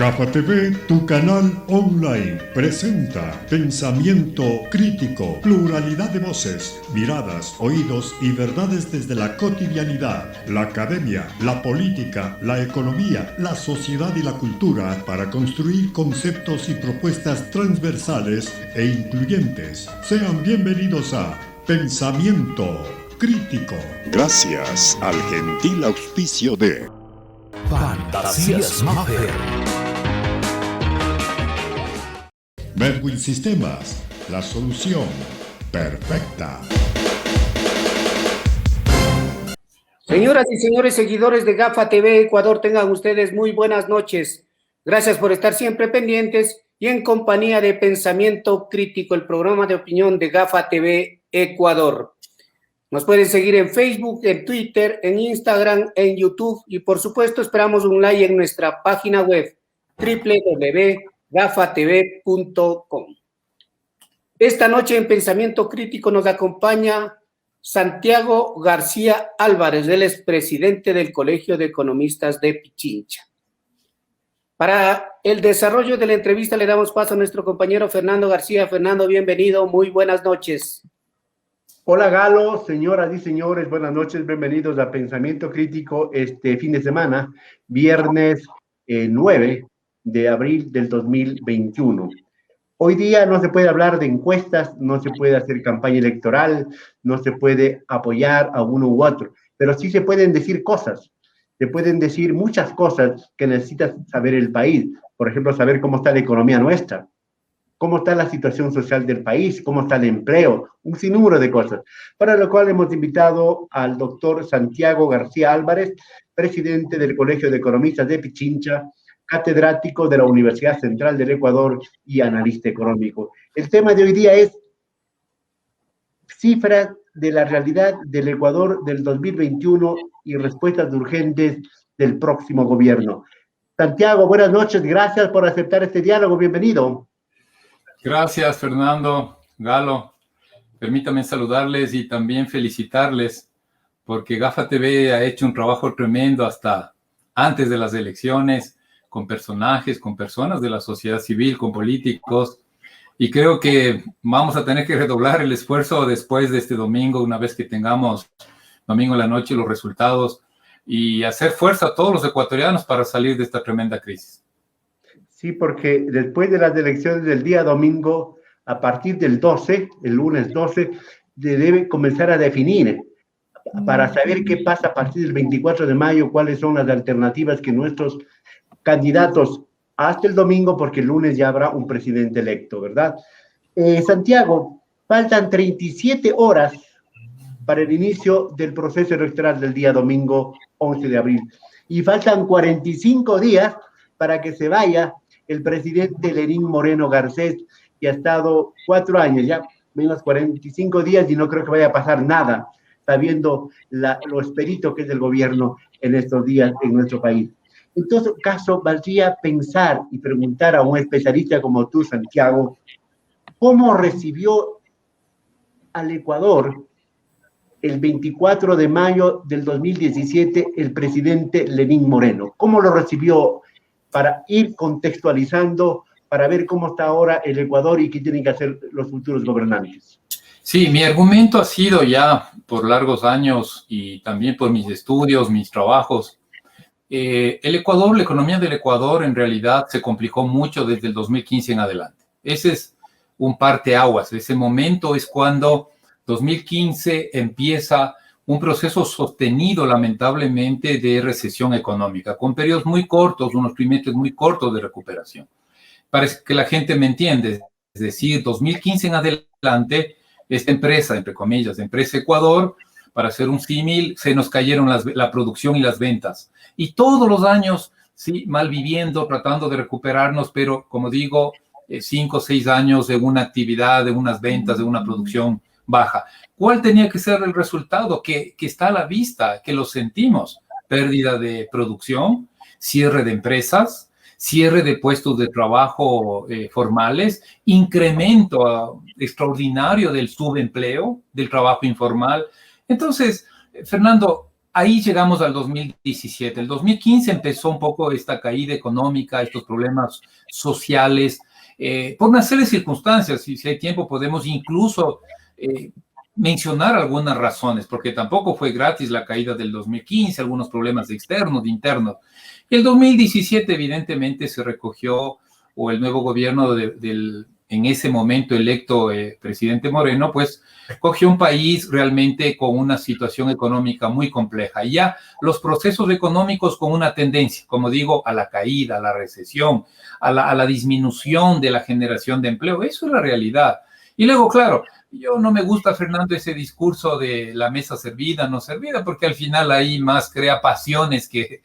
GAFA TV, tu canal online, presenta pensamiento crítico, pluralidad de voces, miradas, oídos y verdades desde la cotidianidad, la academia, la política, la economía, la sociedad y la cultura para construir conceptos y propuestas transversales e incluyentes. Sean bienvenidos a Pensamiento Crítico. Gracias al gentil auspicio de Fantasías Maffer. Medwin Sistemas, la solución perfecta. Señoras y señores seguidores de GAFA TV Ecuador, tengan ustedes muy buenas noches. Gracias por estar siempre pendientes y en compañía de Pensamiento Crítico, el programa de opinión de GAFA TV Ecuador. Nos pueden seguir en Facebook, en Twitter, en Instagram, en YouTube y por supuesto esperamos un like en nuestra página web www.gafatv.com. Esta noche en Pensamiento Crítico nos acompaña Santiago García Álvarez, él es presidente del Colegio de Economistas de Pichincha. Para el desarrollo de la entrevista le damos paso a nuestro compañero Fernando García. Fernando, bienvenido, muy buenas noches. Hola Galo, señoras y señores, buenas noches, bienvenidos a Pensamiento Crítico este fin de semana, viernes 9 de abril del 2021. Hoy día no se puede hablar de encuestas, no se puede hacer campaña electoral, no se puede apoyar a uno u otro, pero sí se pueden decir cosas, se pueden decir muchas cosas que necesita saber el país, por ejemplo, saber cómo está la economía nuestra, cómo está la situación social del país, cómo está el empleo, un sinnúmero de cosas. Para lo cual hemos invitado al doctor Santiago García Álvarez, presidente del Colegio de Economistas de Pichincha, catedrático de la Universidad Central del Ecuador y analista económico. El tema de hoy día es cifras de la realidad del Ecuador del 2021 y respuestas urgentes del próximo gobierno. Santiago, buenas noches, gracias por aceptar este diálogo, bienvenido. Gracias, Fernando, Galo. Permítame saludarles y también felicitarles porque GAFA TV ha hecho un trabajo tremendo hasta antes de las elecciones, con personajes, con personas de la sociedad civil, con políticos. Y creo que vamos a tener que redoblar el esfuerzo después de este domingo, una vez que tengamos domingo en la noche los resultados, y hacer fuerza a todos los ecuatorianos para salir de esta tremenda crisis. Sí, porque después de las elecciones del día domingo, a partir del 12, el lunes 12, se debe comenzar a definir para saber qué pasa a partir del 24 de mayo, cuáles son las alternativas que nuestros candidatos hasta el domingo, porque el lunes ya habrá un presidente electo, ¿verdad? Santiago, faltan 37 horas para el inicio del proceso electoral del día domingo 11 de abril y faltan 45 días para que se vaya el presidente Lenín Moreno Garcés, que ha estado 4 años, ya menos 45 días y no creo que vaya a pasar nada, sabiendo lo esperito que es el gobierno en estos días en nuestro país. En todo caso, valdría pensar y preguntar a un especialista como tú, Santiago, ¿cómo recibió al Ecuador el 24 de mayo del 2017 el presidente Lenín Moreno? ¿Cómo lo recibió? Para ir contextualizando, para ver cómo está ahora el Ecuador y qué tienen que hacer los futuros gobernantes. Sí, mi argumento ha sido ya por largos años y también por mis estudios, mis trabajos. El Ecuador, la economía del Ecuador en realidad se complicó mucho desde el 2015 en adelante. Ese es un parteaguas. Ese momento es cuando 2015 empieza un proceso sostenido, lamentablemente, de recesión económica, con periodos muy cortos, unos trimestres muy cortos de recuperación. Parece que la gente me entiende, es decir, 2015 en adelante, esta empresa, entre comillas, empresa Ecuador, para hacer un símil, se nos cayeron la producción y las ventas. Y todos los años, sí, mal viviendo, tratando de recuperarnos, pero como digo, 5 o 6 años de una actividad, de unas ventas, de una producción baja. ¿Cuál tenía que ser el resultado? Que está a la vista, que lo sentimos. Pérdida de producción, cierre de empresas, cierre de puestos de trabajo formales, incremento extraordinario del subempleo, del trabajo informal. Entonces, Fernando, ahí llegamos al 2017. El 2015 empezó un poco esta caída económica, estos problemas sociales, por una serie de circunstancias. Y si hay tiempo podemos incluso mencionar algunas razones, porque tampoco fue gratis la caída del 2015, algunos problemas externos, internos. El 2017 evidentemente se recogió, o el nuevo gobierno del en ese momento electo presidente Moreno, pues cogió un país realmente con una situación económica muy compleja. Y ya los procesos económicos con una tendencia, como digo, a la caída, a la recesión, a la disminución de la generación de empleo. Eso es la realidad. Y luego, claro, yo no me gusta, Fernando, ese discurso de la mesa servida, no servida, porque al final ahí más crea pasiones que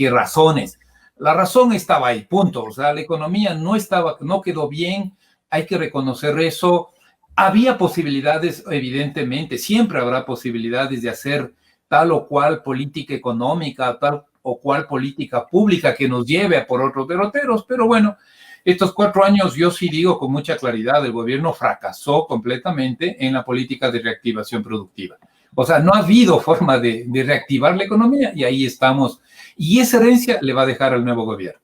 razones. La razón estaba ahí, punto. O sea, la economía no quedó bien, hay que reconocer eso. Había posibilidades, evidentemente, siempre habrá posibilidades de hacer tal o cual política económica, tal o cual política pública que nos lleve a por otros derroteros, pero bueno, estos 4 años, yo sí digo con mucha claridad, el gobierno fracasó completamente en la política de reactivación productiva. O sea, no ha habido forma de reactivar la economía y ahí estamos. Y esa herencia le va a dejar al nuevo gobierno.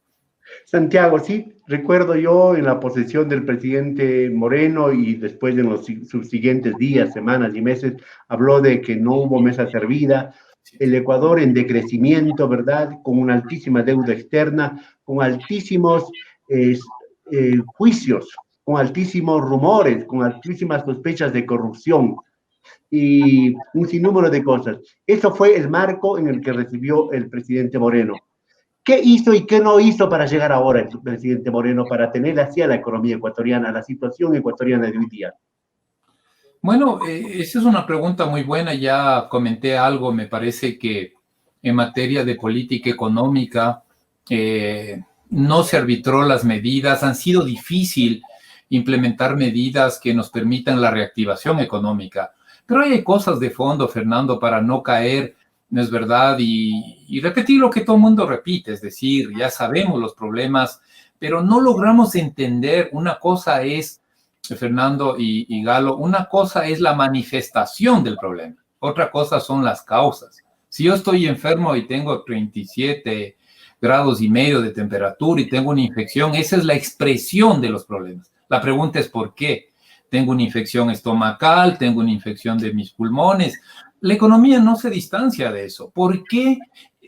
Santiago, sí, recuerdo yo en la posesión del presidente Moreno y después en los subsiguientes días, semanas y meses, habló de que no hubo mesa servida, el Ecuador en decrecimiento, ¿verdad? Con una altísima deuda externa, con altísimos juicios, con altísimos rumores, con altísimas sospechas de corrupción y un sinnúmero de cosas. Eso fue el marco en el que recibió el presidente Moreno. ¿Qué hizo y qué no hizo para llegar ahora el presidente Moreno, para tener así a la economía ecuatoriana, la situación ecuatoriana de hoy día? Bueno, esa es una pregunta muy buena. Ya comenté algo, me parece que en materia de política económica no se arbitró las medidas, han sido difícil implementar medidas que nos permitan la reactivación económica. Pero hay cosas de fondo, Fernando, para no caer, ¿no es verdad? Y repetir lo que todo el mundo repite, es decir, ya sabemos los problemas, pero no logramos entender. Una cosa es, Fernando y Galo, una cosa es la manifestación del problema, otra cosa son las causas. Si yo estoy enfermo y tengo 37 grados y medio de temperatura y tengo una infección, esa es la expresión de los problemas. La pregunta es ¿por qué? Tengo una infección estomacal, tengo una infección de mis pulmones. La economía no se distancia de eso. ¿Por qué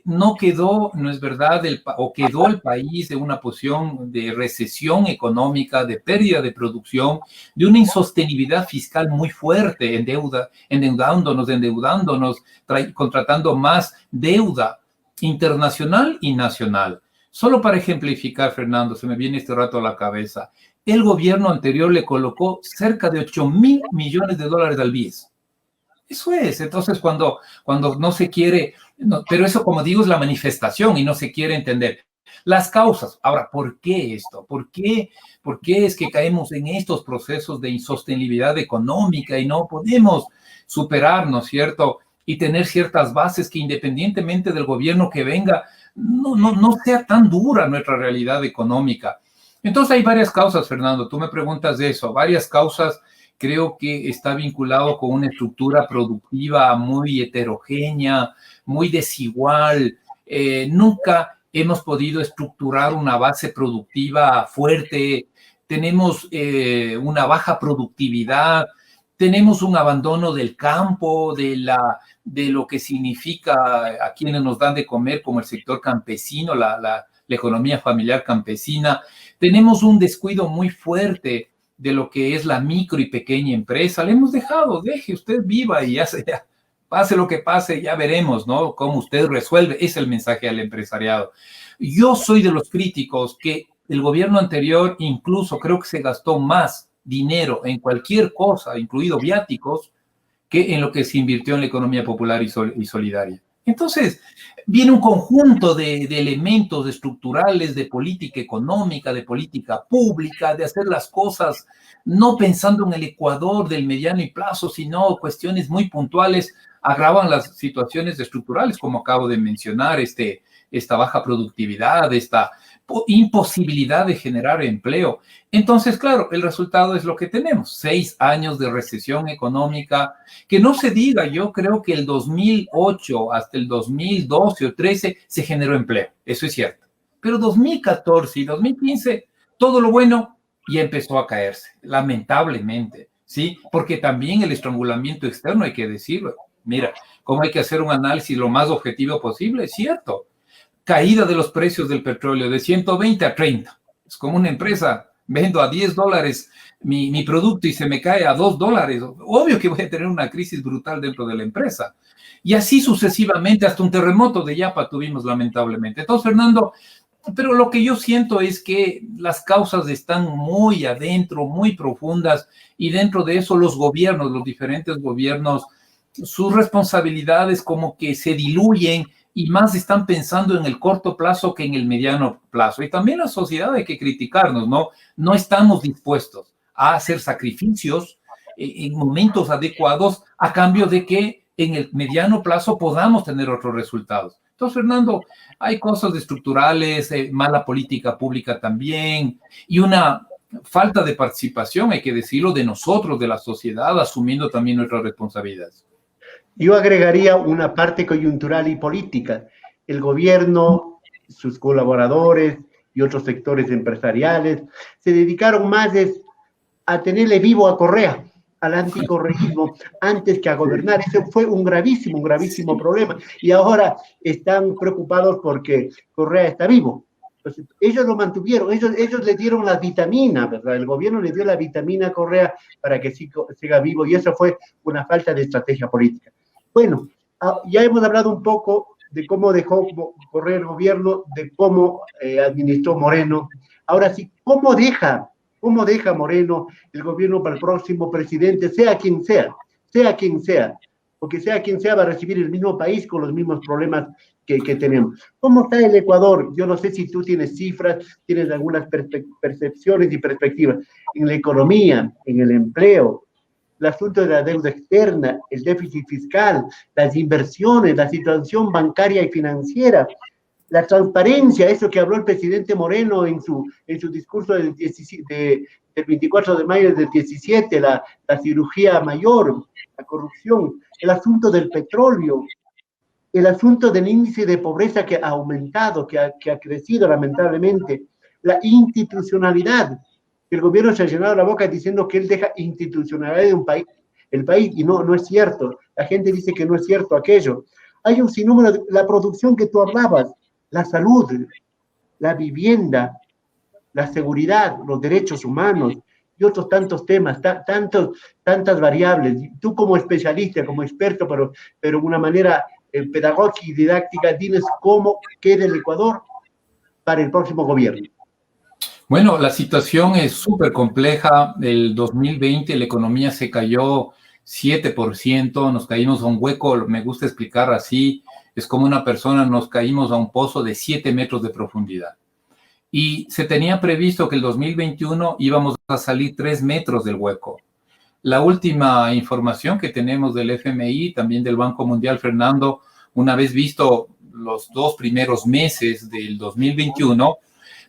no quedó, no es verdad, o quedó el país de una posición de recesión económica, de pérdida de producción, de una insostenibilidad fiscal muy fuerte, endeudándonos, contratando más deuda internacional y nacional? Solo para ejemplificar, Fernando, se me viene este rato a la cabeza. El gobierno anterior le colocó cerca de 8.000 millones de dólares al BIES. Eso es. Entonces, cuando no se quiere, no, pero eso, como digo, es la manifestación y no se quiere entender las causas. Ahora, ¿por qué esto? ¿Por qué es que caemos en estos procesos de insostenibilidad económica y no podemos superar, ¿no es cierto? Y tener ciertas bases que, independientemente del gobierno que venga, no sea tan dura nuestra realidad económica. Entonces hay varias causas, Fernando, tú me preguntas de eso, varias causas. Creo que está vinculado con una estructura productiva muy heterogénea, muy desigual. Nunca hemos podido estructurar una base productiva fuerte. Tenemos una baja productividad, tenemos un abandono del campo, de lo que significa a quienes nos dan de comer, como el sector campesino, la economía familiar campesina. Tenemos un descuido muy fuerte de lo que es la micro y pequeña empresa. Le hemos dejado, deje usted viva y ya pase lo que pase, ya veremos, ¿no? Cómo usted resuelve. Es el mensaje al empresariado. Yo soy de los críticos que el gobierno anterior incluso creo que se gastó más dinero en cualquier cosa, incluido viáticos, que en lo que se invirtió en la economía popular y solidaria. Entonces, viene un conjunto de elementos estructurales, de política económica, de política pública, de hacer las cosas no pensando en el Ecuador del mediano y plazo, sino cuestiones muy puntuales, agravan las situaciones estructurales, como acabo de mencionar, esta baja productividad, esta imposibilidad de generar empleo. Entonces, claro, el resultado es lo que tenemos, 6 años de recesión económica, que no se diga, yo creo que el 2008 hasta el 2012 o 13 se generó empleo, eso es cierto, pero 2014 y 2015, todo lo bueno ya empezó a caerse, lamentablemente, ¿sí? Porque también el estrangulamiento externo, hay que decirlo, mira, cómo hay que hacer un análisis lo más objetivo posible, es cierto. Caída de los precios del petróleo de 120 a 30. Es como una empresa, vendo a $10 mi producto y se me cae a $2. Obvio que voy a tener una crisis brutal dentro de la empresa. Y así sucesivamente, hasta un terremoto de Yapa tuvimos lamentablemente. Entonces, Fernando, pero lo que yo siento es que las causas están muy adentro, muy profundas, y dentro de eso los gobiernos, los diferentes gobiernos, sus responsabilidades como que se diluyen y más están pensando en el corto plazo que en el mediano plazo. Y también la sociedad hay que criticarnos, ¿no? No estamos dispuestos a hacer sacrificios en momentos adecuados a cambio de que en el mediano plazo podamos tener otros resultados. Entonces, Fernando, hay cosas estructurales, mala política pública también, y una falta de participación, hay que decirlo, de nosotros, de la sociedad, asumiendo también nuestras responsabilidades. Yo agregaría una parte coyuntural y política. El gobierno, sus colaboradores y otros sectores empresariales se dedicaron más a tenerle vivo a Correa, al anticorreísmo, antes que a gobernar. Ese fue un gravísimo problema. Y ahora están preocupados porque Correa está vivo. Entonces, ellos lo mantuvieron, ellos le dieron la vitamina, ¿verdad? El gobierno le dio la vitamina a Correa para que siga vivo, y eso fue una falta de estrategia política. Bueno, ya hemos hablado un poco de cómo dejó correr el gobierno, de cómo administró Moreno. Ahora sí, ¿cómo deja Moreno el gobierno para el próximo presidente, sea quien sea? Porque sea quien sea va a recibir el mismo país con los mismos problemas que tenemos. ¿Cómo está el Ecuador? Yo no sé si tú tienes cifras, tienes algunas percepciones y perspectivas en la economía, en el empleo, el asunto de la deuda externa, el déficit fiscal, las inversiones, la situación bancaria y financiera, la transparencia, eso que habló el presidente Moreno en su discurso del 24 de mayo del 17, la cirugía mayor, la corrupción, el asunto del petróleo, el asunto del índice de pobreza que ha aumentado, que ha crecido lamentablemente, la institucionalidad. El gobierno se ha llenado la boca diciendo que él deja institucionalidad de el país, y no es cierto. La gente dice que no es cierto aquello. Hay un sinnúmero de la producción que tú hablabas, la salud, la vivienda, la seguridad, los derechos humanos y otros tantos temas, tantas variables. Tú como especialista, como experto, pero de una manera pedagógica y didáctica, diles cómo queda el Ecuador para el próximo gobierno. Bueno, la situación es súper compleja. El 2020 la economía se cayó 7%, nos caímos a un hueco, me gusta explicar así, es como una persona, nos caímos a un pozo de 7 metros de profundidad. Y se tenía previsto que el 2021 íbamos a salir 3 metros del hueco. La última información que tenemos del FMI, también del Banco Mundial, Fernando, una vez visto los 2 primeros meses del 2021,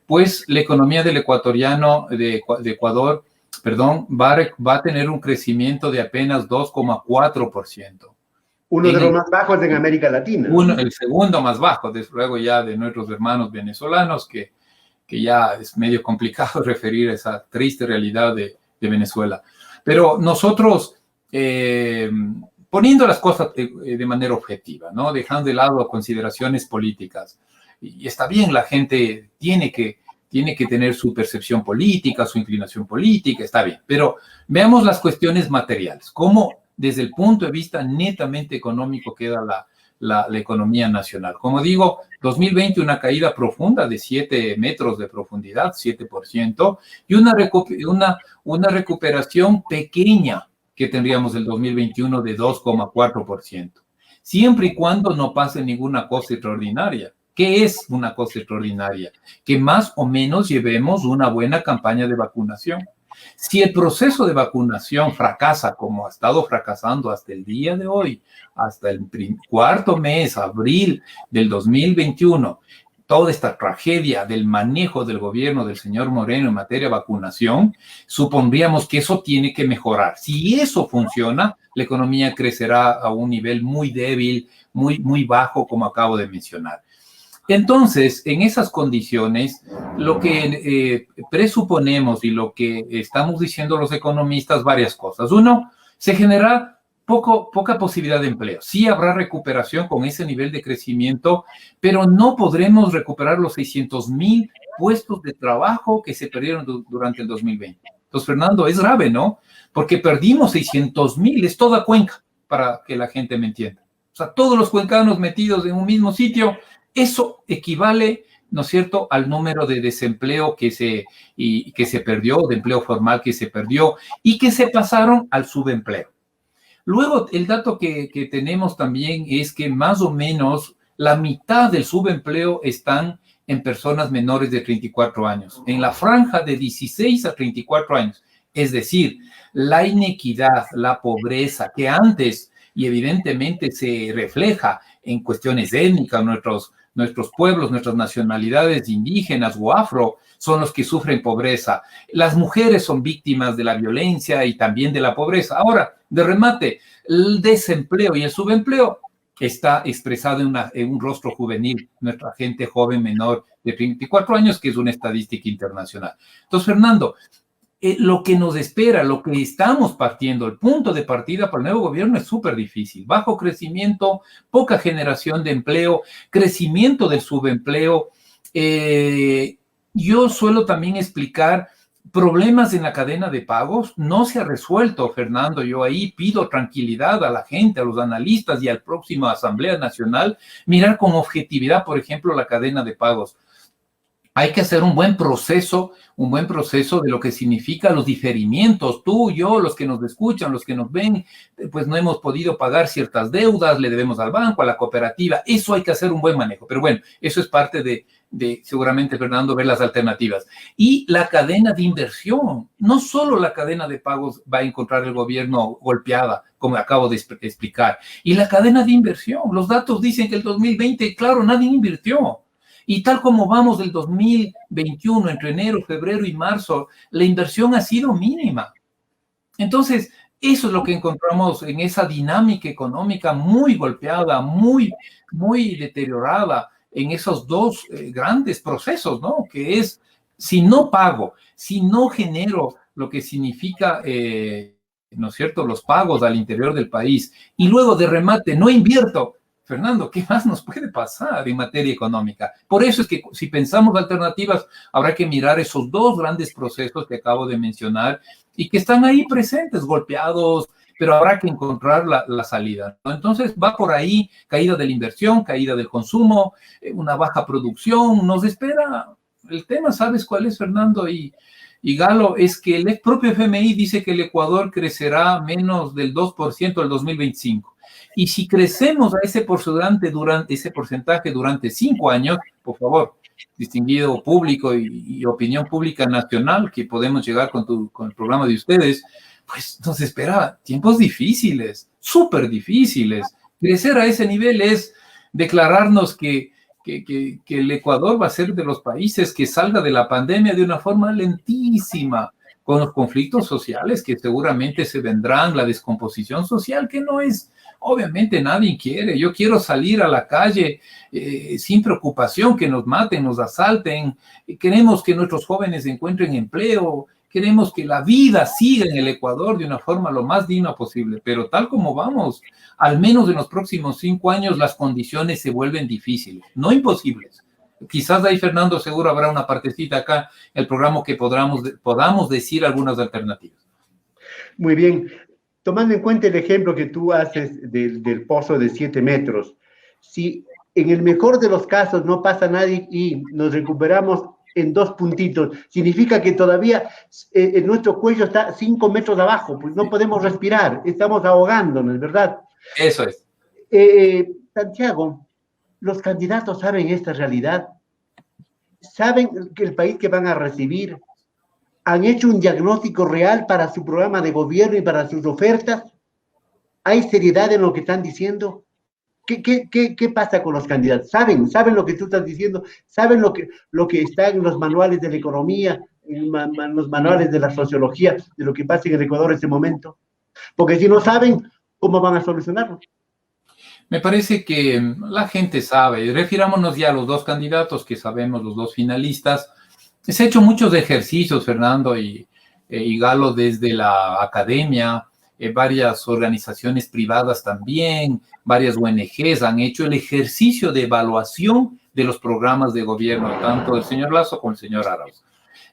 pues la economía del ecuatoriano, de Ecuador, va a tener un crecimiento de apenas 2,4%. Uno de los más bajos en América Latina. El segundo más bajo, luego ya de nuestros hermanos venezolanos, que ya es medio complicado referir a esa triste realidad de Venezuela. Pero nosotros, poniendo las cosas de manera objetiva, ¿no? Dejando de lado consideraciones políticas, y está bien, la gente tiene que tener su percepción política, su inclinación política, está bien, pero veamos las cuestiones materiales, cómo desde el punto de vista netamente económico queda la economía nacional. Como digo, 2020 una caída profunda de 7 metros de profundidad, 7%, y una recuperación pequeña que tendríamos el 2021 de 2,4%, siempre y cuando no pase ninguna cosa extraordinaria. ¿Qué es una cosa extraordinaria? Que más o menos llevemos una buena campaña de vacunación. Si el proceso de vacunación fracasa como ha estado fracasando hasta el día de hoy, hasta el cuarto mes, abril del 2021, toda esta tragedia del manejo del gobierno del señor Moreno en materia de vacunación, supondríamos que eso tiene que mejorar. Si eso funciona, la economía crecerá a un nivel muy débil, muy bajo, como acabo de mencionar. Entonces, en esas condiciones, lo que presuponemos y lo que estamos diciendo los economistas, varias cosas. Uno, se genera poca posibilidad de empleo. Sí habrá recuperación con ese nivel de crecimiento, pero no podremos recuperar los 600,000 puestos de trabajo que se perdieron durante el 2020. Entonces, Fernando, es grave, ¿no? Porque perdimos 600,000, es toda Cuenca, para que la gente me entienda. O sea, todos los cuencanos metidos en un mismo sitio, eso equivale, ¿no es cierto?, al número de desempleo que se perdió, de empleo formal que se perdió y que se pasaron al subempleo. Luego, el dato que tenemos también es que más o menos la mitad del subempleo están en personas menores de 34 años, en la franja de 16 a 34 años. Es decir, la inequidad, la pobreza que antes y evidentemente se refleja en cuestiones étnicas, nuestros pueblos, nuestras nacionalidades indígenas o afro son los que sufren pobreza. Las mujeres son víctimas de la violencia y también de la pobreza. Ahora, de remate, el desempleo y el subempleo está expresado en un rostro juvenil, nuestra gente joven menor de 24 años, que es una estadística internacional. Entonces, Fernando, lo que nos espera, lo que estamos partiendo, el punto de partida para el nuevo gobierno es súper difícil. Bajo crecimiento, poca generación de empleo, crecimiento del subempleo. Yo suelo también explicar problemas en la cadena de pagos. No se ha resuelto, Fernando. Yo ahí pido tranquilidad a la gente, a los analistas y al próximo Asamblea Nacional, mirar con objetividad, por ejemplo, la cadena de pagos. Hay que hacer un buen proceso de lo que significa los diferimientos. Tú, yo, los que nos escuchan, los que nos ven, pues no hemos podido pagar ciertas deudas, le debemos al banco, a la cooperativa. Eso hay que hacer un buen manejo. Pero bueno, eso es parte de seguramente, Fernando, ver las alternativas. Y la cadena de inversión. No solo la cadena de pagos va a encontrar el gobierno golpeada, como acabo de explicar. Y la cadena de inversión. Los datos dicen que el 2020, claro, nadie invirtió. Y tal como vamos del 2021, entre enero, febrero y marzo, la inversión ha sido mínima. Entonces, eso es lo que encontramos en esa dinámica económica muy golpeada, muy deteriorada en esos dos grandes procesos, ¿no? Que es, si no pago, si no genero lo que significa, ¿no es cierto?, los pagos al interior del país, y luego de remate no invierto. Fernando, ¿qué más nos puede pasar en materia económica? Por eso es que si pensamos alternativas, habrá que mirar esos dos grandes procesos que acabo de mencionar y que están ahí presentes, golpeados, pero habrá que encontrar la salida, ¿no? Entonces va por ahí, caída de la inversión, caída del consumo, una baja producción, nos espera. El tema, ¿sabes cuál es, Fernando y Galo? Es que el propio FMI dice que el Ecuador crecerá menos del 2% el 2025. Y si crecemos a ese porcentaje durante 5 años, por favor, distinguido público y opinión pública nacional, que podemos llegar con el programa de ustedes, pues nos espera tiempos difíciles, súper difíciles. Crecer a ese nivel es declararnos que el Ecuador va a ser de los países que salga de la pandemia de una forma lentísima, con los conflictos sociales que seguramente se vendrán, la descomposición social que no es, obviamente nadie quiere. Yo quiero salir a la calle sin preocupación que nos maten, nos asalten. Queremos que nuestros jóvenes encuentren empleo, queremos que la vida siga en el Ecuador de una forma lo más digna posible, pero tal como vamos, al menos en los próximos 5 años las condiciones se vuelven difíciles, no imposibles. Quizás ahí, Fernando, seguro habrá una partecita acá en el programa que podamos decir algunas alternativas. Muy bien. Tomando en cuenta el ejemplo que tú haces del pozo de 7 metros, si en el mejor de los casos no pasa nada y nos recuperamos en 2 puntitos, significa que todavía nuestro cuello está 5 metros abajo, pues no podemos respirar, estamos ahogándonos, ¿verdad? Eso es. Santiago, ¿los candidatos saben esta realidad? ¿Saben que el país que van a recibir ¿Han hecho un diagnóstico real para su programa de gobierno y para sus ofertas? ¿Hay seriedad en lo que están diciendo? ¿Qué pasa con los candidatos? ¿Saben lo que tú estás diciendo? ¿Saben lo que está en los manuales de la economía, en los manuales de la sociología, de lo que pasa en el Ecuador en este momento? Porque si no saben, ¿cómo van a solucionarlo? Me parece que la gente sabe. Refirámonos ya a los dos candidatos que sabemos, los dos finalistas. Se ha hecho muchos ejercicios, Fernando y Galo, desde la academia, varias organizaciones privadas también, varias ONGs han hecho el ejercicio de evaluación de los programas de gobierno, tanto del señor Lasso como del señor Arauz.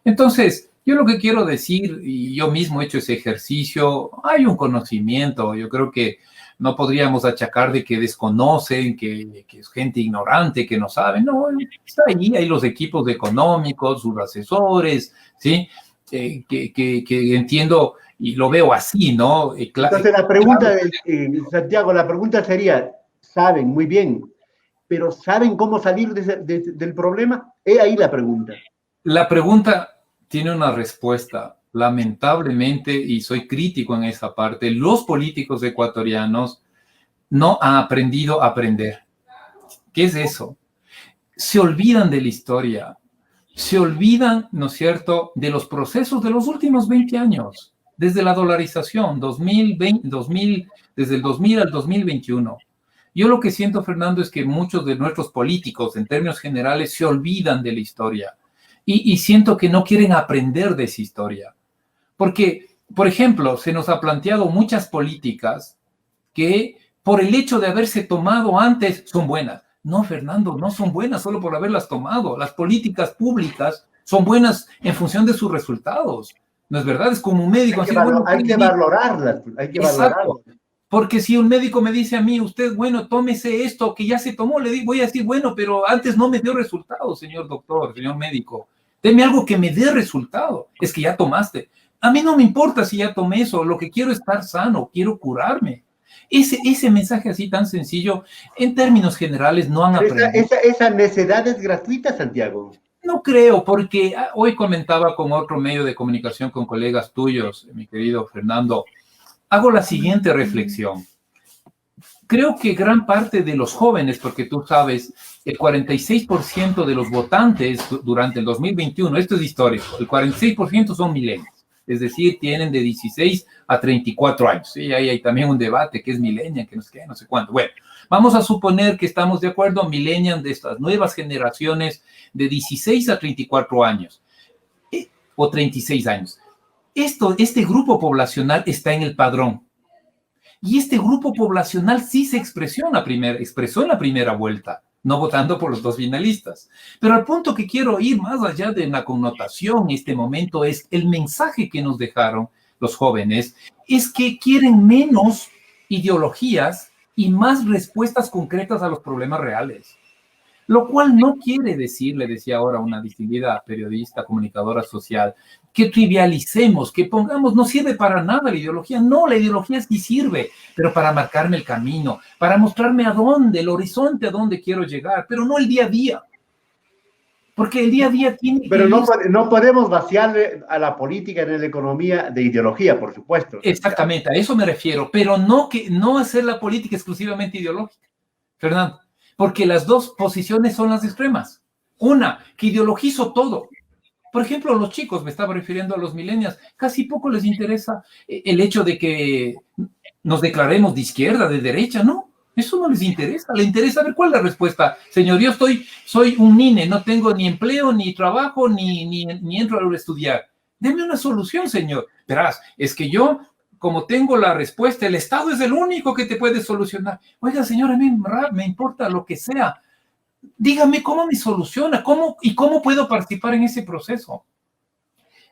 Entonces, yo lo que quiero decir, y yo mismo he hecho ese ejercicio, hay un conocimiento, yo creo que no podríamos achacar de que desconocen, que es gente ignorante, que no sabe. No, está ahí, hay los equipos económicos, sus asesores, ¿sí? Que entiendo y lo veo así, ¿no? Entonces la pregunta, Santiago, la pregunta sería, saben muy bien, pero ¿saben cómo salir del problema? Es ahí la pregunta. La pregunta tiene una respuesta. Lamentablemente, y soy crítico en esa parte, los políticos ecuatorianos no han aprendido a aprender. ¿Qué es eso? Se olvidan de la historia, se olvidan, ¿no es cierto?, de los procesos de los últimos 20 años, desde la dolarización, desde el 2000 al 2021. Yo lo que siento, Fernando, es que muchos de nuestros políticos, en términos generales, se olvidan de la historia y siento que no quieren aprender de esa historia. Porque, por ejemplo, se nos ha planteado muchas políticas que por el hecho de haberse tomado antes son buenas. No, Fernando, no son buenas solo por haberlas tomado. Las políticas públicas son buenas en función de sus resultados. ¿No es verdad? Es como un médico. Hay que valorarlas. Exacto. Porque si un médico me dice a mí, usted, bueno, tómese esto que ya se tomó, voy a decir, bueno, pero antes no me dio resultado, señor doctor, señor médico. Deme algo que me dé resultado. Es que ya tomaste. A mí no me importa si ya tomé eso, lo que quiero es estar sano, quiero curarme. Ese mensaje así tan sencillo, en términos generales, no han aprendido. Esa necedad es gratuita, Santiago. No creo, porque hoy comentaba con otro medio de comunicación, con colegas tuyos, mi querido Fernando, hago la siguiente reflexión. Creo que gran parte de los jóvenes, porque tú sabes, el 46% de los votantes durante el 2021, esto es histórico, el 46% son millennials. Es decir, tienen de 16 a 34 años. Sí, ahí hay también un debate, ¿qué es millennial? ¿Qué no sé qué? No sé cuánto. Bueno, vamos a suponer que estamos de acuerdo, millennial de estas nuevas generaciones de 16 a 34 años o 36 años. Este grupo poblacional está en el padrón. Y este grupo poblacional sí se expresó en la primera vuelta, no votando por los dos finalistas. Pero al punto que quiero ir más allá de la connotación en este momento es el mensaje que nos dejaron los jóvenes, es que quieren menos ideologías y más respuestas concretas a los problemas reales. Lo cual no quiere decir, le decía ahora una distinguida periodista, comunicadora social, que trivialicemos, que pongamos, no sirve para nada la ideología. No, la ideología sí sirve, pero para marcarme el camino, para mostrarme a dónde, el horizonte a dónde quiero llegar, pero no el día a día. Porque el día a día tiene... Pero no podemos vaciarle a la política y a la economía de ideología, por supuesto. Exactamente, a eso me refiero, pero no hacer la política exclusivamente ideológica, Fernando. Porque las dos posiciones son las extremas. Una, que ideologizo todo. Por ejemplo, los chicos, me estaba refiriendo a los millennials, casi poco les interesa el hecho de que nos declaremos de izquierda, de derecha, ¿no? Eso no les interesa. Le interesa ver cuál es la respuesta. Señor, yo soy un nine, no tengo ni empleo, ni trabajo, ni entro a estudiar. Deme una solución, señor. Verás, es que yo... como tengo la respuesta, el Estado es el único que te puede solucionar. Oiga, señor, a mí me importa lo que sea. Dígame cómo me soluciona, cómo puedo participar en ese proceso.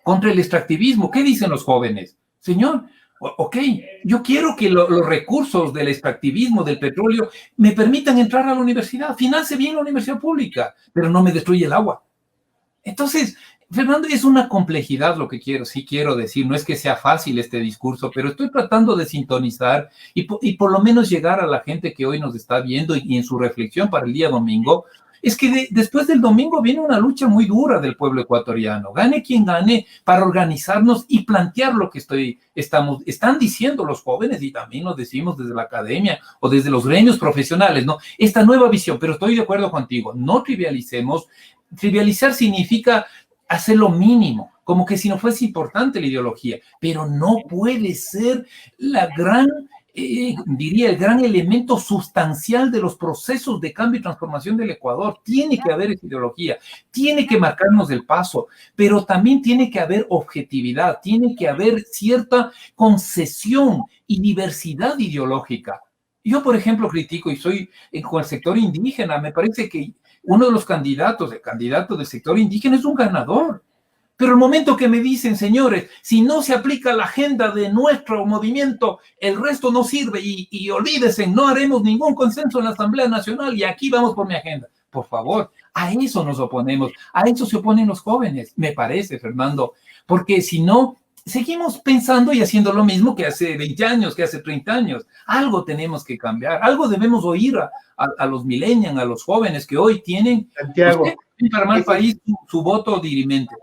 Contra el extractivismo, ¿qué dicen los jóvenes? Señor, ok, yo quiero que los recursos del extractivismo, del petróleo, me permitan entrar a la universidad. Financie bien la universidad pública, pero no me destruye el agua. Entonces... Fernando, es una complejidad lo que quiero decir, no es que sea fácil este discurso, pero estoy tratando de sintonizar y por lo menos llegar a la gente que hoy nos está viendo y en su reflexión para el día domingo, es que después del domingo viene una lucha muy dura del pueblo ecuatoriano. Gane quien gane, para organizarnos y plantear lo que están diciendo los jóvenes, y también lo decimos desde la academia o desde los gremios profesionales, ¿no? Esta nueva visión, pero estoy de acuerdo contigo, no trivialicemos. Trivializar significa hacer lo mínimo, como que si no fuese importante la ideología, pero no puede ser la gran, diría, el gran elemento sustancial de los procesos de cambio y transformación del Ecuador. Tiene que haber esa ideología, tiene que marcarnos el paso, pero también tiene que haber objetividad, tiene que haber cierta concesión y diversidad ideológica. Yo, por ejemplo, critico y soy con el sector indígena. Me parece que uno de los candidatos, el candidato del sector indígena, es un ganador. Pero el momento que me dicen, señores, si no se aplica la agenda de nuestro movimiento, el resto no sirve y olvídense, no haremos ningún consenso en la Asamblea Nacional y aquí vamos por mi agenda. Por favor, a eso nos oponemos, a eso se oponen los jóvenes, me parece, Fernando, porque si no, seguimos pensando y haciendo lo mismo que hace 20 años, que hace 30 años. Algo tenemos que cambiar, algo debemos oír a los millennials, a los jóvenes que hoy tienen, Santiago, para mal país, su voto dirimente.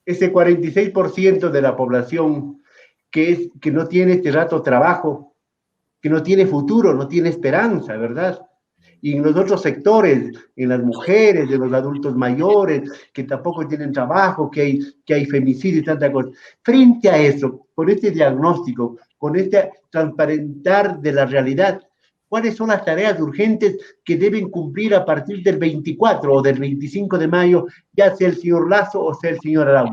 Ese 46% de la población que no tiene este rato trabajo, que no tiene futuro, no tiene esperanza, ¿verdad? Y en los otros sectores, en las mujeres, en los adultos mayores, que tampoco tienen trabajo, que hay femicidio y tanta cosa. Frente a eso, con este diagnóstico, con este transparentar de la realidad, ¿cuáles son las tareas urgentes que deben cumplir a partir del 24 o del 25 de mayo, ya sea el señor Lasso o sea el señor Arauz?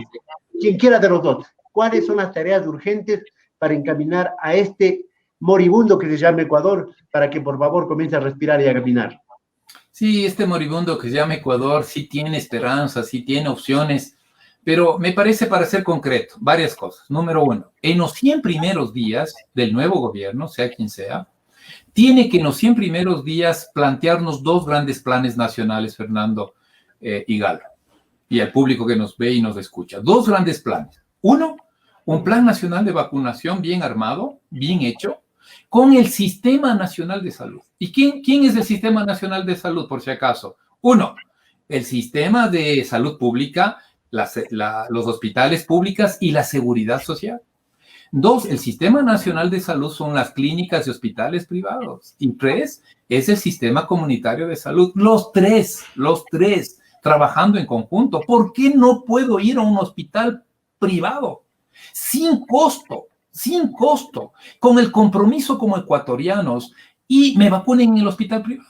Quien quiera de los dos. ¿Cuáles son las tareas urgentes para encaminar a este moribundo que se llama Ecuador, para que por favor comience a respirar y a caminar? Sí, este moribundo que se llama Ecuador sí tiene esperanza, sí tiene opciones, pero me parece, para ser concreto, varias cosas. Número uno, en los 100 primeros días del nuevo gobierno, sea quien sea, tiene que en los 100 primeros días plantearnos dos grandes planes nacionales, Fernando y Galo, y al público que nos ve y nos escucha. Dos grandes planes. Uno, un plan nacional de vacunación bien armado, bien hecho, con el Sistema Nacional de Salud. ¿Y quién es el Sistema Nacional de Salud, por si acaso? Uno, el Sistema de Salud Pública, los hospitales públicos y la seguridad social. Dos, el Sistema Nacional de Salud son las clínicas y hospitales privados. Y tres, es el Sistema Comunitario de Salud. Los tres, trabajando en conjunto. ¿Por qué no puedo ir a un hospital privado? Sin costo, con el compromiso como ecuatorianos, y me vacunen en el hospital privado.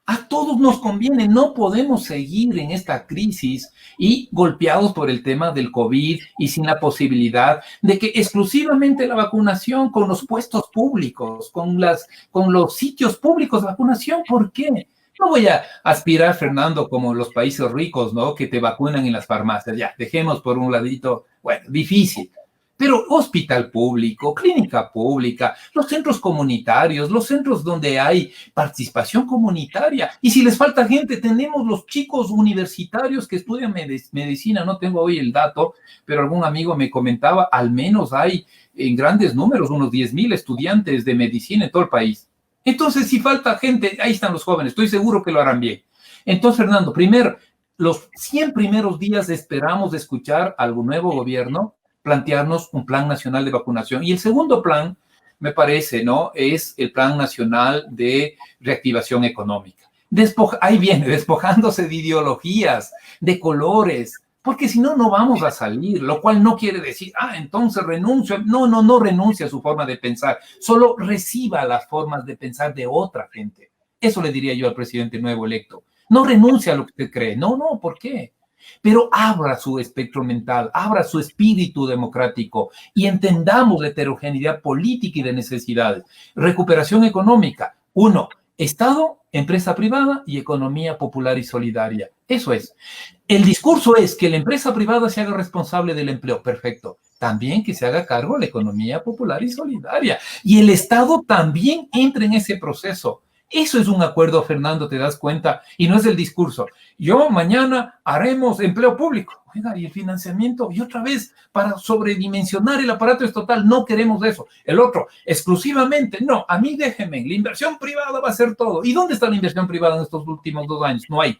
A todos nos conviene, no podemos seguir en esta crisis y golpeados por el tema del COVID y sin la posibilidad de que exclusivamente la vacunación con los puestos públicos, con los sitios públicos de vacunación. ¿Por qué? No voy a aspirar, Fernando, como los países ricos, ¿no? Que te vacunan en las farmacias. Ya, dejemos por un ladito, bueno, difícil. Pero hospital público, clínica pública, los centros comunitarios, los centros donde hay participación comunitaria. Y si les falta gente, tenemos los chicos universitarios que estudian medicina. No tengo hoy el dato, pero algún amigo me comentaba, al menos hay en grandes números, unos 10,000 estudiantes de medicina en todo el país. Entonces, si falta gente, ahí están los jóvenes. Estoy seguro que lo harán bien. Entonces, Fernando, primero, los 100 primeros días esperamos escuchar algún nuevo gobierno plantearnos un plan nacional de vacunación. Y el segundo plan, me parece, ¿no? Es el plan nacional de reactivación económica. Ahí viene, despojándose de ideologías, de colores, porque si no, no vamos a salir, lo cual no quiere decir, entonces renuncio. No renuncie a su forma de pensar, solo reciba las formas de pensar de otra gente. Eso le diría yo al presidente nuevo electo. No renuncie a lo que usted cree. No, ¿por qué? Pero abra su espectro mental, abra su espíritu democrático y entendamos la heterogeneidad política y de necesidades. Recuperación económica. 1. Estado, empresa privada y economía popular y solidaria. Eso es. El discurso es que la empresa privada se haga responsable del empleo. Perfecto. También que se haga cargo de la economía popular y solidaria. Y el Estado también entra en ese proceso. Eso es un acuerdo, Fernando, te das cuenta, y no es el discurso. Yo mañana haremos empleo público. Oiga, y el financiamiento, y otra vez, para sobredimensionar el aparato estatal, no queremos eso. El otro, exclusivamente, no, a mí déjenme, la inversión privada va a ser todo. ¿Y dónde está la inversión privada en estos últimos 2 años? No hay.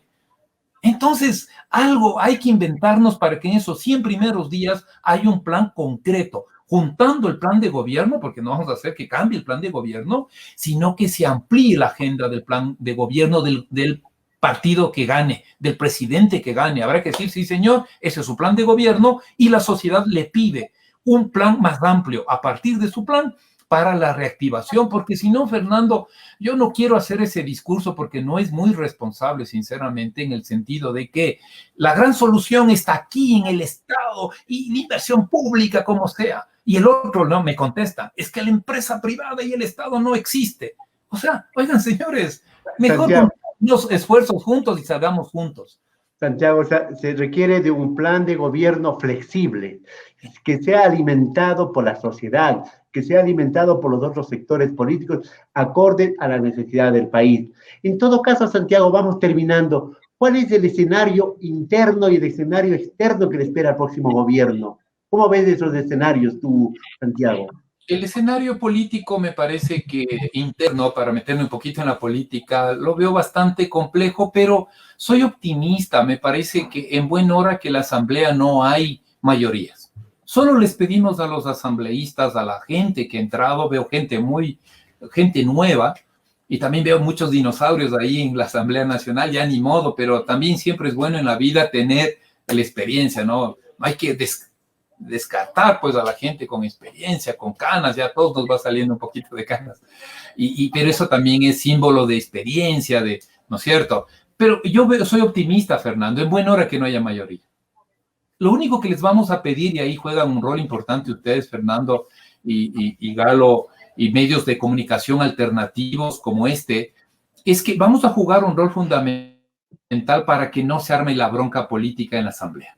Entonces, algo hay que inventarnos para que en esos 100 primeros días haya un plan concreto, juntando el plan de gobierno, porque no vamos a hacer que cambie el plan de gobierno, sino que se amplíe la agenda del plan de gobierno del partido que gane, del presidente que gane. Habrá que decir, sí, señor, ese es su plan de gobierno, y la sociedad le pide un plan más amplio a partir de su plan para la reactivación, porque si no, Fernando, yo no quiero hacer ese discurso porque no es muy responsable, sinceramente, en el sentido de que la gran solución está aquí en el Estado y la inversión pública, como sea. Y el otro no me contesta, es que la empresa privada y el Estado no existe. O sea, oigan, señores, mejor los esfuerzos juntos y salgamos juntos. Santiago, o sea, se requiere de un plan de gobierno flexible, que sea alimentado por la sociedad, que sea alimentado por los otros sectores políticos, acorde a la necesidad del país. En todo caso, Santiago, vamos terminando. ¿Cuál es el escenario interno y el escenario externo que le espera al próximo gobierno? ¿Cómo ves esos escenarios tú, Santiago? El escenario político me parece que interno, para meterme un poquito en la política, lo veo bastante complejo, pero soy optimista. Me parece que en buena hora que la asamblea no hay mayorías. Solo les pedimos a los asambleístas, a la gente que ha entrado, veo gente nueva, y también veo muchos dinosaurios ahí en la Asamblea Nacional, ya ni modo, pero también siempre es bueno en la vida tener la experiencia, ¿no? No hay que descartar pues a la gente con experiencia, con canas, ya a todos nos va saliendo un poquito de canas, pero eso también es símbolo de experiencia, ¿no es cierto? Pero yo soy optimista, Fernando, en buena hora que no haya mayoría. Lo único que les vamos a pedir, y ahí juegan un rol importante ustedes, Fernando y Galo, y medios de comunicación alternativos como este, es que vamos a jugar un rol fundamental para que no se arme la bronca política en la Asamblea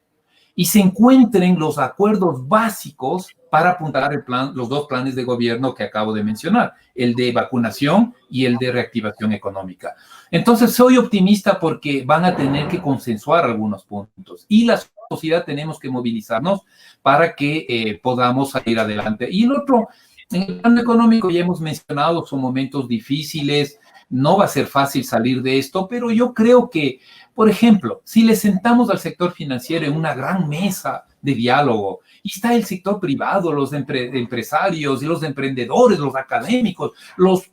y se encuentren los acuerdos básicos para apuntalar los dos planes de gobierno que acabo de mencionar, el de vacunación y el de reactivación económica. Entonces, soy optimista porque van a tener que consensuar algunos puntos y la sociedad tenemos que movilizarnos para que podamos salir adelante. Y el otro, en el plano económico ya hemos mencionado, son momentos difíciles, no va a ser fácil salir de esto, pero yo creo que, por ejemplo, si le sentamos al sector financiero en una gran mesa de diálogo, y está el sector privado, los empresarios y los emprendedores, los académicos, los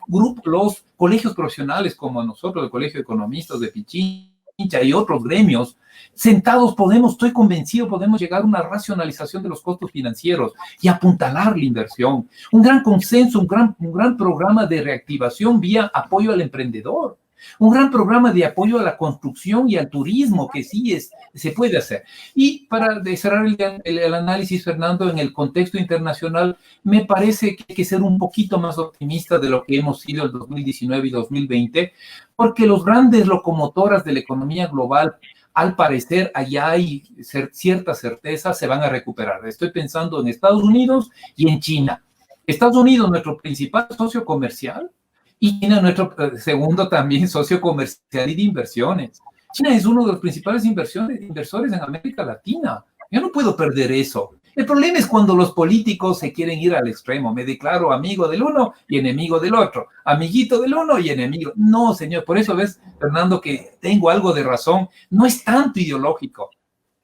colegios profesionales como nosotros, el Colegio de Economistas de Pichincha y otros gremios, sentados estoy convencido, podemos llegar a una racionalización de los costos financieros y apuntalar la inversión. Un gran consenso, un gran programa de reactivación vía apoyo al emprendedor. Un gran programa de apoyo a la construcción y al turismo, que sí se puede hacer. Y para cerrar el análisis, Fernando, en el contexto internacional, me parece que hay que ser un poquito más optimista de lo que hemos sido el 2019 y 2020, porque los grandes locomotoras de la economía global, al parecer, allá hay cierta certeza, se van a recuperar. Estoy pensando en Estados Unidos y en China. Estados Unidos, nuestro principal socio comercial, y China, nuestro segundo también socio comercial y de inversiones. China es uno de los principales inversores en América Latina. Yo no puedo perder eso. El problema es cuando los políticos se quieren ir al extremo. Me declaro amigo del uno y enemigo del otro. Amiguito del uno y enemigo. No, señor. Por eso ves, Fernando, que tengo algo de razón. No es tanto ideológico.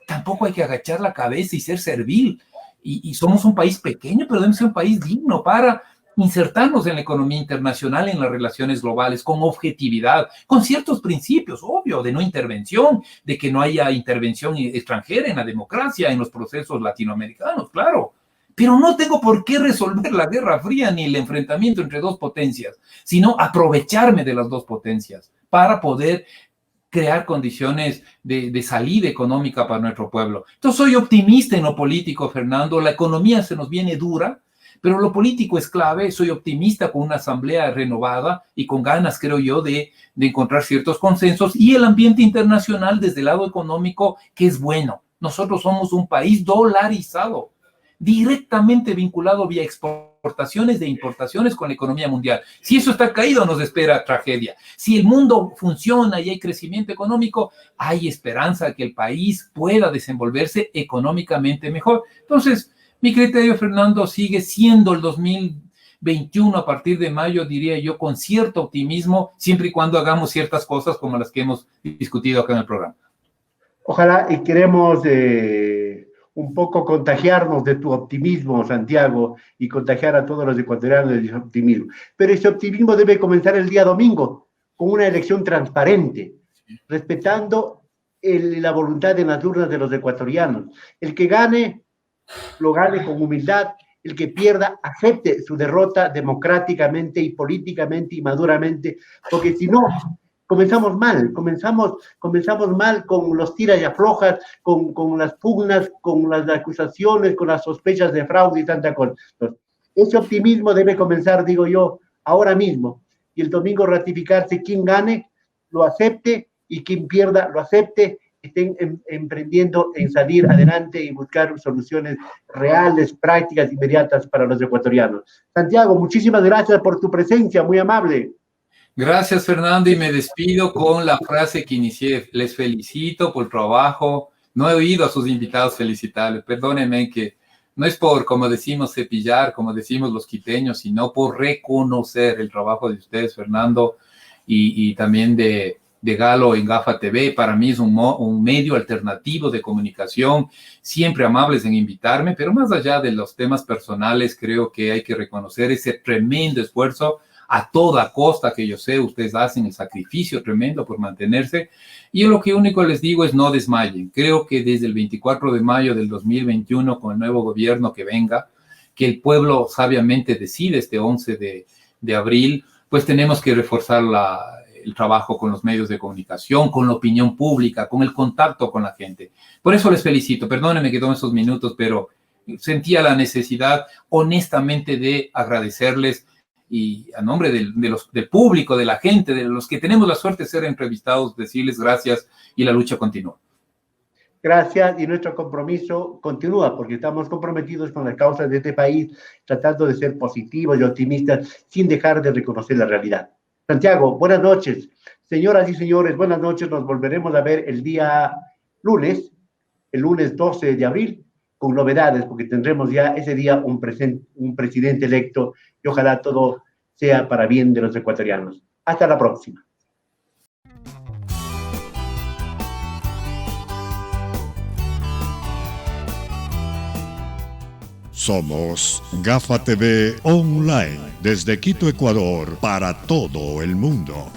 Tampoco hay que agachar la cabeza y ser servil. Y somos un país pequeño, pero debemos ser un país digno para insertarnos en la economía internacional, en las relaciones globales, con objetividad, con ciertos principios, obvio, de no intervención, de que no haya intervención extranjera en la democracia, en los procesos latinoamericanos, claro. Pero no tengo por qué resolver la Guerra Fría ni el enfrentamiento entre dos potencias, sino aprovecharme de las dos potencias para poder crear condiciones de salida económica para nuestro pueblo. Entonces, soy optimista en lo político, Fernando. La economía se nos viene dura, pero lo político es clave. Soy optimista con una asamblea renovada y con ganas, creo yo, de encontrar ciertos consensos, y el ambiente internacional desde el lado económico, que es bueno. Nosotros somos un país dolarizado, directamente vinculado vía exportaciones e importaciones con la economía mundial. Si eso está caído, nos espera tragedia. Si el mundo funciona y hay crecimiento económico, hay esperanza de que el país pueda desenvolverse económicamente mejor. Entonces, mi criterio, Fernando, sigue siendo el 2021 a partir de mayo, diría yo, con cierto optimismo, siempre y cuando hagamos ciertas cosas como las que hemos discutido acá en el programa. Ojalá y queremos un poco contagiarnos de tu optimismo, Santiago, y contagiar a todos los ecuatorianos de ese optimismo. Pero ese optimismo debe comenzar el día domingo, con una elección transparente, respetando la voluntad de las urnas de los ecuatorianos. El que gane, lo gane con humildad. El que pierda, acepte su derrota democráticamente y políticamente y maduramente, porque si no, comenzamos mal con los tiras y aflojas, con las pugnas, con las acusaciones, con las sospechas de fraude y tanta cosa. Entonces, ese optimismo debe comenzar, digo yo, ahora mismo, y el domingo ratificarse quien gane, lo acepte, y quien pierda, lo acepte, estén emprendiendo en salir adelante y buscar soluciones reales, prácticas, inmediatas para los ecuatorianos. Santiago, muchísimas gracias por tu presencia, muy amable. Gracias, Fernando, y me despido con la frase que inicié. Les felicito por el trabajo. No he oído a sus invitados felicitarles. Perdónenme que no es por, como decimos, cepillar, como decimos los quiteños, sino por reconocer el trabajo de ustedes, Fernando, y también de Galo en Gafa TV. Para mí es un medio alternativo de comunicación, siempre amables en invitarme, pero más allá de los temas personales, creo que hay que reconocer ese tremendo esfuerzo a toda costa que yo sé, ustedes hacen el sacrificio tremendo por mantenerse, y yo lo que único les digo es no desmayen. Creo que desde el 24 de mayo del 2021, con el nuevo gobierno que venga, que el pueblo sabiamente decide este 11 de abril, pues tenemos que reforzar el trabajo con los medios de comunicación, con la opinión pública, con el contacto con la gente. Por eso les felicito. Perdónenme que tome esos minutos, pero sentía la necesidad honestamente de agradecerles, y a nombre del público, de la gente, de los que tenemos la suerte de ser entrevistados, decirles gracias, y la lucha continúa. Gracias, y nuestro compromiso continúa, porque estamos comprometidos con la causa de este país, tratando de ser positivos y optimistas, sin dejar de reconocer la realidad. Santiago, buenas noches. Señoras y señores, buenas noches. Nos volveremos a ver el lunes 12 de abril, con novedades, porque tendremos ya ese día un presidente electo, y ojalá todo sea para bien de los ecuatorianos. Hasta la próxima. Somos Gafa TV Online, desde Quito, Ecuador, para todo el mundo.